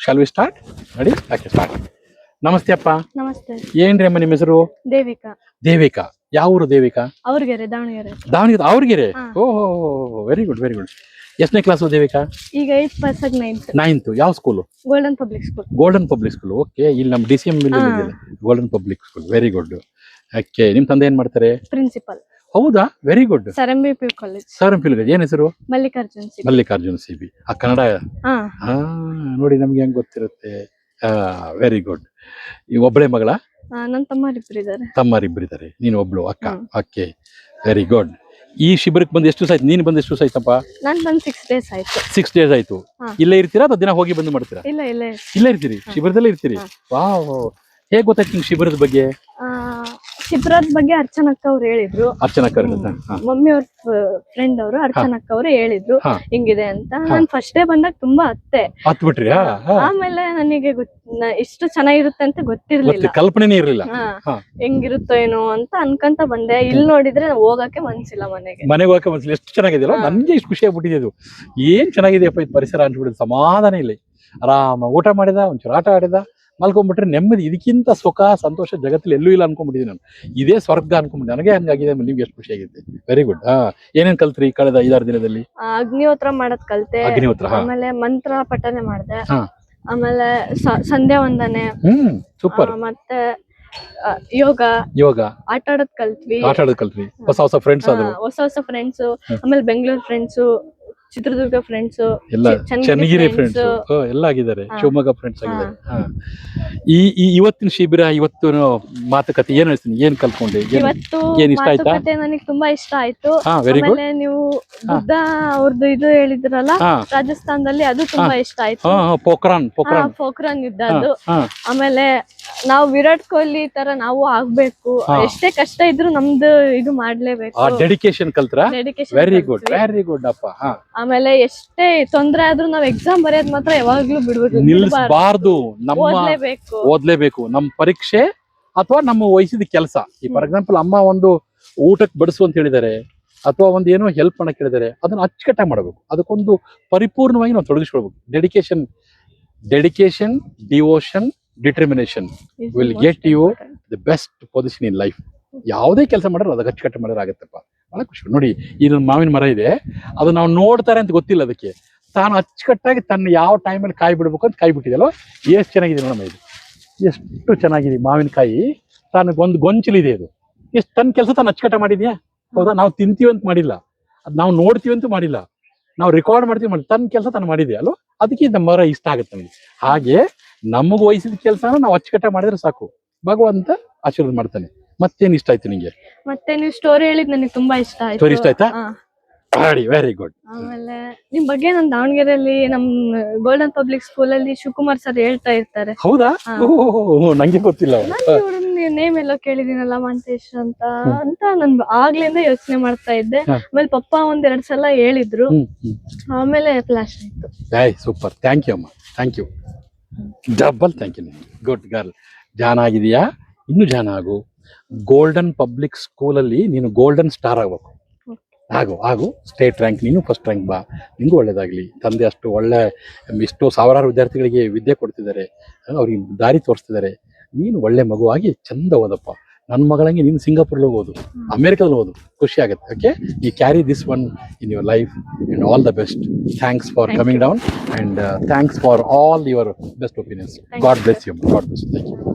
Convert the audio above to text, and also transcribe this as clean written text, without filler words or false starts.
Shall we start? Ready? Okay, start. ನಮಸ್ತೆ ಅಪ್ಪ. ನಮಸ್ತೆ. ಏನ್ರಿ ಅಮ್ಮ ನಿಮ್ಮ ಹೆಸರು? ದೇವಿಕಾ. ದೇವಿಕಾ. ಯಾವ ಊರು ದೇವಿಕಾ? ಅವ್ರಗೆರೆ, ದಾವಣಗೆರೆ. ದಾವಣಗೆರೆ. ಅವ್ರಿಗೆರೆ. ಹಾ. ಓಹೋ, ವೆರಿ ಗುಡ್ ವೆರಿ ಗುಡ್. ಎಷ್ಟನೇ ಕ್ಲಾಸು ದೇವಿಕಾ? ಈಗ 8th ಪಾಸ್ ಆಗಿ 9th. 9th. ಯಾವ school? Golden public school. Golden public school. Okay, ಇಲ್ಲಿ ನಮ್ಮ DCM ಇದೆ. Golden public school. Very good. Okay, ನಿಮ್ ತಂದೆ ಏನ್ ಮಾಡ್ತಾರೆ? ಪ್ರಿನ್ಸಿಪಲ್. ಹೌದಾ? Very good. ಸರಂಬಿ ಪಿ ಕಾಲೇಜ್. ಸರ್ ಏನ್ ಹೆಸರು? ಮಲ್ಲಿಕಾರ್ಜುನ್ ಸಿ. ಮಲ್ಲಿಕಾರ್ಜುನ್ CB. ಆ ಕನ್ನಡ. ಹಾ, ನೋಡಿ ನಮ್ಗೆ ಹೆಂಗ್ ಗೊತ್ತಿರುತ್ತೆ. Very good. ಈ ಒಬ್ಬಳೆ ಮಗಳ? ನನ್ನ ತಮ್ಮರಿಬ್ಬರಿದ್ದಾರೆ. ತಮ್ಮರಿಬ್ಬರಿದ್ದಾರೆ, ನೀನು ಒಬ್ಳು ಅಕ್ಕ. Okay, very good. ಈ ಶಿಬಿರಕ್ಕೆ ಬಂದು ಎಷ್ಟು ದಿವಸ ಆಯ್ತು? ನೀನು ಬಂದು ಎಷ್ಟು ದಿವಸ ಆಯ್ತಪ್ಪ? ನಾನು ಬಂದು 6 days ಆಯ್ತು. 6 days ಆಯ್ತು. ಇಲ್ಲೇ ಇರ್ತೀರಾ ಅಥವಾ ದಿನ ಹೋಗಿ ಬಂದು ಮಾಡ್ತೀರಾ? ಇಲ್ಲೇ ಇರ್ತೀರಿ, ಶಿಬಿರದಲ್ಲೇ ಇರ್ತೀರಿ. ವಾವ್, ಹೇಗ್ ಗೊತ್ತಾಯ್ತು ನಿಮ್ಗೆ ಶಿಬಿರದ ಬಗ್ಗೆ? ಶಿಬಿರದ ಬಗ್ಗೆ ಅರ್ಚನಕ್ಕ ಅವ್ರು ಹೇಳಿದ್ರು. ಅರ್ಚನಕ್ಕ ಮಮ್ಮಿ ಅವ್ರ ಫ್ರೆಂಡ್ ಅವರು ಅರ್ಚನಕ್ಕ ಅವರು ಹೇಳಿದ್ರು ಹಿಂಗಿದೆ ಅಂತ. ನಾನ್ ಫಸ್ಟ್ ಡೇ ಬಂದಾಗ ತುಂಬಾ ಹತ್ಬಿಟ್ರಿ? ಆಮೇಲೆ ನನಗೆ ಇಷ್ಟು ಚೆನ್ನಾಗಿರುತ್ತೆ ಅಂತ ಗೊತ್ತಿರ್ಲಿಲ್ಲ, ಕಲ್ಪನೆ ಇರ್ಲಿಲ್ಲ. ಹೆಂಗಿರುತ್ತೋ ಏನೋ ಅಂತ ಅನ್ಕಂತ ಬಂದೆ. ಇಲ್ಲಿ ನೋಡಿದ್ರೆ ಹೋಗಕ್ಕೆ ಮನ್ಸಿಲ್ಲ, ಮನೆಗೆ ಹೋಗಕ್ಕೆ ಮನ್ಸಿಲ್ಲ. ಎಷ್ಟು ಚೆನ್ನಾಗಿದೆಯಲ್ಲ, ನನ್ಗೆ ಇಷ್ಟು ಖುಷಿ ಆಗ್ಬಿಟ್ಟಿದೆ. ಇದು ಏನ್ ಚೆನ್ನಾಗಿದೆಯಪ್ಪ ಇದು ಪರಿಸರ ಅನ್ಸ್ಬಿಟ್ಟಿದೆ. ಸಮಾಧಾನ ಇಲ್ಲ. ಆರಾಮ ಊಟ ಮಾಡಿದ, ಒಂಚೂರು ಆಟ ಆಡಿದ, ಮಲ್ಕೊಂಡ್ಬಿಟ್ರೆ ನೆಮ್ಮದಿ. ಇದಕ್ಕಿಂತ ಸುಖ ಸಂತೋಷ ಜಗತ್ತಲ್ಲಿ ಎಲ್ಲೂ ಇಲ್ಲ ಅನ್ಕೊಂಡ್ಬಿಟ್ಟಿದ್ದೀನಿ ನಾನು. ಇದೇ ಸ್ವರ್ಗ ಅನ್ಕೊಂಡ್ಬಿಟ್ಟು ನನಗೆ ಹಂಗಾಗಿದೆ. ನಿಮ್ಗೆ ಎಷ್ಟು ಖುಷಿ ಆಗಿದೆ. Very good. ಏನೇನ್ ಕಲ್ತ್ರಿ ಕಳೆದ 5-6 ದಿನದಲ್ಲಿ? ಅಗ್ನಿಹೋತ್ರ ಮಾಡದ್ ಕಲ್ತೆ. ಅಗ್ನಿಹೋತ್ರ. ಆಮೇಲೆ ಮಂತ್ರ ಪಠನೆ ಮಾಡ್ದೆ. ಆಮೇಲೆ ಸಂಧ್ಯಾ ವಂದನೆ. ಸೂಪರ್. ಮತ್ತೆ ಯೋಗ ಆಟ ಆಡೋದ್ ಕಲ್ತ್ವಿ. ಹೊಸ ಫ್ರೆಂಡ್ಸ್ ಆದ್ರು. ಹೊಸ ಫ್ರೆಂಡ್ಸ್. ಆಮೇಲೆ ಬೆಂಗಳೂರು ಫ್ರೆಂಡ್ಸ್, ಚಿತ್ರದುರ್ಗ ಫ್ರೆಂಡ್ಸ್, ಎಲ್ಲ ಚನ್ನಗಿರಿ ಫ್ರೆಂಡ್ಸ್ ಎಲ್ಲ ಆಗಿದ್ದಾರೆ. ಶಿವಮೊಗ್ಗ ಫ್ರೆಂಡ್ಸ್ ಆಗಿದ್ದಾರೆ. ಇವತ್ತಿನ ಶಿಬಿರ, ಇವತ್ತು ಮಾತುಕತೆ ಏನ್ ಹೇಳ್ತೀನಿ, ಏನ್ ಕಲ್ತ್ಕೊಂಡೆ, ಏನ್ ಇಷ್ಟ ಆಯ್ತಾ? ನನಗೆ ತುಂಬಾ ಇಷ್ಟ ಆಯ್ತು. Very good. ನೀವು ಬುದ್ಧ ಅವ್ರದ್ದು ಇದು ಹೇಳಿದ್ರಲ್ಲ ರಾಜಸ್ಥಾನದಲ್ಲಿ, ಅದು ತುಂಬಾ ಇಷ್ಟ ಆಯ್ತು. ಪೋಖ್ರಾನ್ ಯುದ್ಧ ಅದು. ಆಮೇಲೆ ನಾವು ವಿರಾಟ್ ಕೊಹ್ಲಿ ತರ ನಾವು ಆಗ್ಬೇಕು. ಎಷ್ಟೇ ಕಷ್ಟ ಇದ್ರು ನಮ್ದು ಇದು ಮಾಡ್ಲೇಬೇಕು. ಡೆಡಿಕೇಶನ್ ಕಲ್ತ್ರ? ವೆರಿ ಗುಡ್ ವೆರಿ ಗುಡ್ ಅಪ್ಪ. ಆಮೇಲೆ ಎಷ್ಟೇ ತೊಂದ್ರೆ ಆದ್ರೂ ನಾವ್ ಎಕ್ಸಾಮ್ ಬರೆಯೋದ್ ಮಾತ್ರ ಯಾವಾಗ್ಲೂ ನಿಲ್ಲಿಸಬಾರ್ದು. ಓದ್ಲೇಬೇಕು. ನಮ್ಮ ಪರೀಕ್ಷೆ ಅಥವಾ ನಮ್ಮ ವಹಿಸಿದ ಕೆಲಸ. ಈ ಫಾರ್ ಎಕ್ಸಾಂಪಲ್ ಅಮ್ಮ ಒಂದು ಊಟಕ್ಕೆ ಬಡಿಸು ಅಂತ ಹೇಳಿದ್ದಾರೆ, ಅಥವಾ ಒಂದು ಏನೋ ಹೆಲ್ಪ್ ಮಾಡಕ್ ಹೇಳಿದ್ದಾರೆ, ಅದನ್ನ ಅಚ್ಚುಕಟ್ಟಾಗಿ ಮಾಡಬೇಕು. ಅದಕ್ಕೊಂದು ಪರಿಪೂರ್ಣವಾಗಿ ನಾವು ತೊಡಗಿಸ್ಕೊಳ್ಬೇಕು. Dedication, devotion, determination will get you the best position in life. ಯಾವುದೇ ಕೆಲಸ ಮಾಡಿದ್ರೆ ಅದಕ್ಕೆ ಅಚ್ಚುಕಟ್ಟು ಮಾಡಿದ್ರೆ ಆಗತ್ತಪ್ಪ. ಬಹಳ ಖುಷಿ. ನೋಡಿ, ಇದೊಂದು ಮಾವಿನ ಮರ ಇದೆ, ಅದು ನಾವು ನೋಡ್ತಾರೆ ಅಂತ ಗೊತ್ತಿಲ್ಲ ಅದಕ್ಕೆ. ತಾನು ಅಚ್ಚುಕಟ್ಟಾಗಿ ತನ್ನ ಯಾವ ಟೈಮಲ್ಲಿ ಕಾಯಿ ಬಿಡ್ಬೇಕು ಅಂತ ಕಾಯಿ ಬಿಟ್ಟಿದೆಯಲ್ಲ, ಎಷ್ಟು ಚೆನ್ನಾಗಿದೆ ನೋಡಮ್ಮ. ಇದು ಎಷ್ಟು ಚೆನ್ನಾಗಿದೆ ಮಾವಿನಕಾಯಿ. ಒಂದು ಗೊಂಚಲಿದೆ ಇದು. ಎಷ್ಟು ತನ್ನ ಕೆಲಸ ತಾನು ಅಚ್ಚುಕಟ್ಟ ಮಾಡಿದ್ಯಾ? ಹೌದಾ? ನಾವು ತಿಂತೀವಿ ಅಂತ ಮಾಡಿಲ್ಲ, ಅದು ನಾವು ನೋಡ್ತೀವಿ ಅಂತ ಮಾಡಿಲ್ಲ, ನಾವು ರೆಕಾರ್ಡ್ ಮಾಡ್ತೀವಿ ಮಾಡಿ, ತನ್ನ ಕೆಲಸ ತಾನು ಮಾಡಿದೆ ಅಲ್ವ. ಅದಕ್ಕೆ ನಮ್ಮ ಮರ ಇಷ್ಟ ಆಗುತ್ತೆ ನಮಗೆ. ಹಾಗೆ ನಮಗ್ ವಹಿಸಿದ ಕೆಲಸನ ನಾವು ಅಚ್ಚುಕಟ್ಟ ಮಾಡಿದ್ರೆ ಸಾಕು, ಭಗವಂತ ಆಶೀರ್ವಾದ ಮಾಡ್ತಾನೆ. ಮತ್ತೇನ್ ಇಷ್ಟ ಆಯ್ತು ನಿಂಗೆ? ಮತ್ತೆ ನೀವು ಸ್ಟೋರಿ ಹೇಳಿದ್ ನನಗೆ ತುಂಬಾ ಇಷ್ಟ ಆಯ್ತು. ಸ್ಟೋರಿ ಇಷ್ಟ ಆಯ್ತಾ? Very good. ಆಮೇಲೆ ನಿಮ್ ಬಗ್ಗೆ ನಮ್ ದಾವಣಗೆರೆಯಲ್ಲಿ ನಮ್ ಗೋಲ್ಡನ್ ಪಬ್ಲಿಕ್ ಸ್ಕೂಲ್ ಅಲ್ಲಿ ಶಿವಕುಮಾರ್ ಸರ್ ಹೇಳ್ತಾ ಇರ್ತಾರೆ. ಹೌದಾ? ನಂಗೆ ಗೊತ್ತಿಲ್ಲ. ನೇಮ್ ಎಲ್ಲೋ ಕೇಳಿದೀನಲ್ಲ, ಮಂತೇಶ್ ಅಂತ ನನ್ ಆಗ್ಲಿಂದ ಯೋಚನೆ ಮಾಡ್ತಾ ಇದ್ದೆ. ಆಮೇಲೆ ಪಪ್ಪ 1-2 ಸಲ ಹೇಳಿದ್ರು, ಆಮೇಲೆ ಫ್ಲಾಶ್ ಆಯ್ತು. ಸೂಪರ್. ಥ್ಯಾಂಕ್ ಯು ಅಮ್ಮ, thank you. Double thank you. Good girl. ಜಾನ ಆಗಿದೆಯಾ? ಇನ್ನು ಜಾನ ಆಗು. ಗೋಲ್ಡನ್ ಪಬ್ಲಿಕ್ ಸ್ಕೂಲಲ್ಲಿ ನೀನು ಗೋಲ್ಡನ್ ಸ್ಟಾರ್ ಆಗ್ಬೇಕು. ಆಗು ಸ್ಟೇಟ್ ರ್ಯಾಂಕ್, ನೀನು ಫಸ್ಟ್ ರ್ಯಾಂಕ್ ಬಾ. ನಿಂಗೂ ಒಳ್ಳೇದಾಗ್ಲಿ. ತಂದೆ ಅಷ್ಟು ಒಳ್ಳೆ, ಎಷ್ಟೋ ಸಾವಿರಾರು ವಿದ್ಯಾರ್ಥಿಗಳಿಗೆ ವಿದ್ಯೆ ಕೊಡ್ತಿದ್ದಾರೆ, ಅವ್ರಿಗೆ ದಾರಿ ತೋರಿಸ್ತಿದ್ದಾರೆ. ನೀನು ಒಳ್ಳೆ ಮಗುವಾಗಿ ಚಂದ ಓದಪ್ಪ. ನನ್ನ ಮಗಳಂಗೆ ನೀನು ಸಿಂಗಾಪುರ್ಲಿ ಓದು, ಅಮೆರಿಕದಲ್ಲಿ ಓದು, ಖುಷಿ ಆಗುತ್ತೆ. Okay, you carry this one in your life and all the best. Thanks for coming down and thanks for all your best opinions. God bless you. God bless you. Thank you.